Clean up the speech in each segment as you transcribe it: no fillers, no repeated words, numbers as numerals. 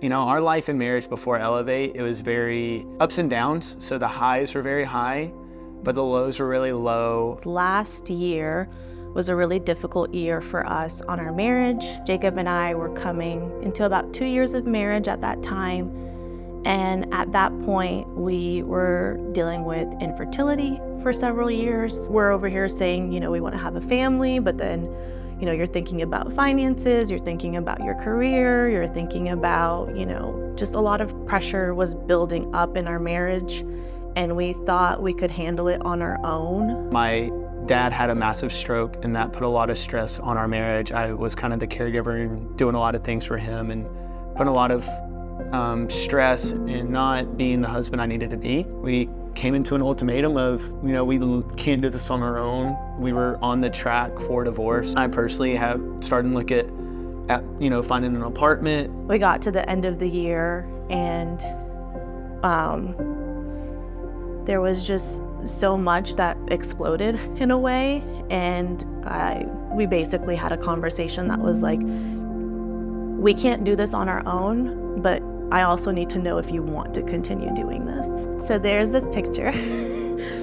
You know, our life in marriage before Elevate, it was very ups and downs. So the highs were very high, but the lows were really low. Last year was a really difficult year for us on our marriage. Jacob and I were coming into about 2 years of marriage at that time. And at that point, we were dealing with infertility for several years. We're over here saying, we want to have a family, but then, you're thinking about finances, you're thinking about your career, you're thinking about, just a lot of pressure was building up in our marriage, and we thought we could handle it on our own. My dad had a massive stroke, and that put a lot of stress on our marriage. I was kind of the caregiver and doing a lot of things for him and putting a lot of stress and not being the husband I needed to be. We came into an ultimatum of, we can't do this on our own. We were on the track for divorce. I personally have started to look at finding an apartment. We got to the end of the year, and there was just so much that exploded in a way, and we basically had a conversation that was like, we can't do this on our own, but I also need to know if you want to continue doing this. So there's this picture.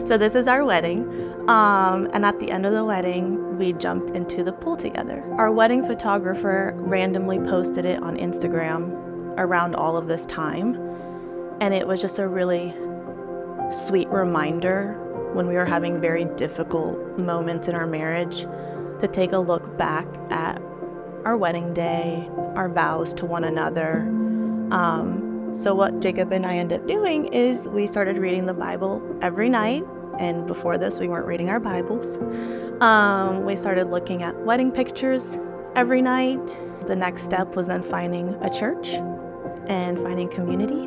So this is our wedding. And at the end of the wedding, we jumped into the pool together. Our wedding photographer randomly posted it on Instagram around all of this time. And it was just a really sweet reminder when we were having very difficult moments in our marriage to take a look back at our wedding day, our vows to one another. So what Jacob and I ended up doing is we started reading the Bible every night. And before this, we weren't reading our Bibles. We started looking at wedding pictures every night. The next step was then finding a church and finding community.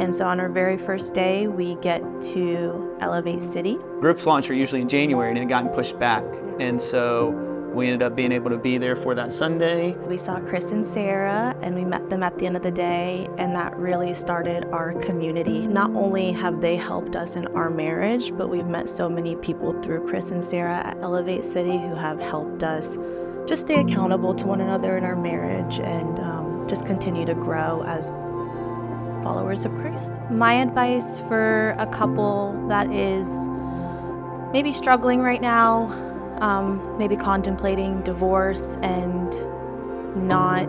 And so on our very first day, we get to Elevate City. Groups launch are usually in January, and it gotten pushed back. And so we ended up being able to be there for that Sunday. We saw Chris and Sarah, and we met them at the end of the day, and that really started our community. Not only have they helped us in our marriage, but we've met so many people through Chris and Sarah at Elevate City who have helped us just stay accountable to one another in our marriage and just continue to grow as followers of Christ. My advice for a couple that is maybe struggling right now, maybe contemplating divorce and not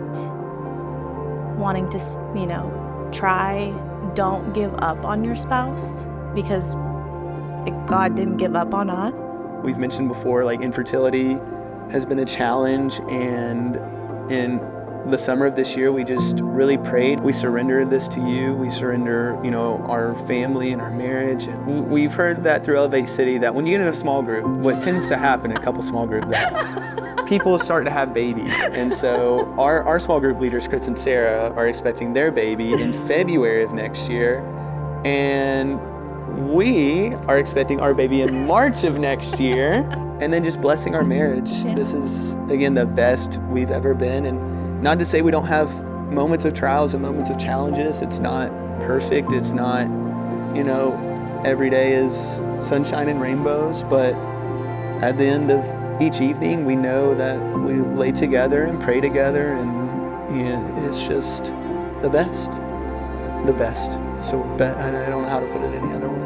wanting to, try, don't give up on your spouse, because God didn't give up on us. We've mentioned before, infertility has been a challenge, and in the summer of this year, we just really prayed. We surrendered this to you. We surrender, our family and our marriage. And we've heard that through Elevate City that when you get in a small group, what tends to happen in a couple small groups, that people start to have babies. And so our small group leaders, Chris and Sarah, are expecting their baby in February of next year. And we are expecting our baby in March of next year. And then just blessing our marriage. Yeah. This is, again, the best we've ever been. And not to say we don't have moments of trials and moments of challenges. It's not perfect. It's not, every day is sunshine and rainbows. But at the end of each evening, we know that we lay together and pray together. And it's just the best. The best. So I don't know how to put it any other way.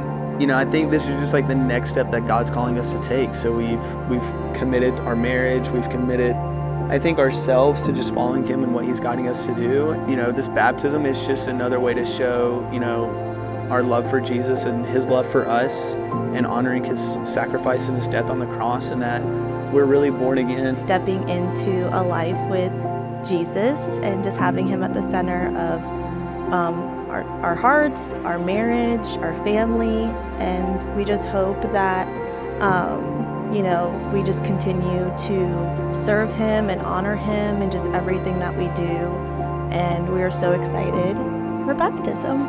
I think this is just the next step that God's calling us to take. So we've committed our marriage. We've committed, I think, ourselves to just following Him and what He's guiding us to do. This baptism is just another way to show, our love for Jesus and His love for us, and honoring His sacrifice and His death on the cross, and that we're really born again. Stepping into a life with Jesus and just having Him at the center of our hearts, our marriage, our family, and we just hope that we just continue to serve Him and honor Him in just everything that we do. And we are so excited for baptism.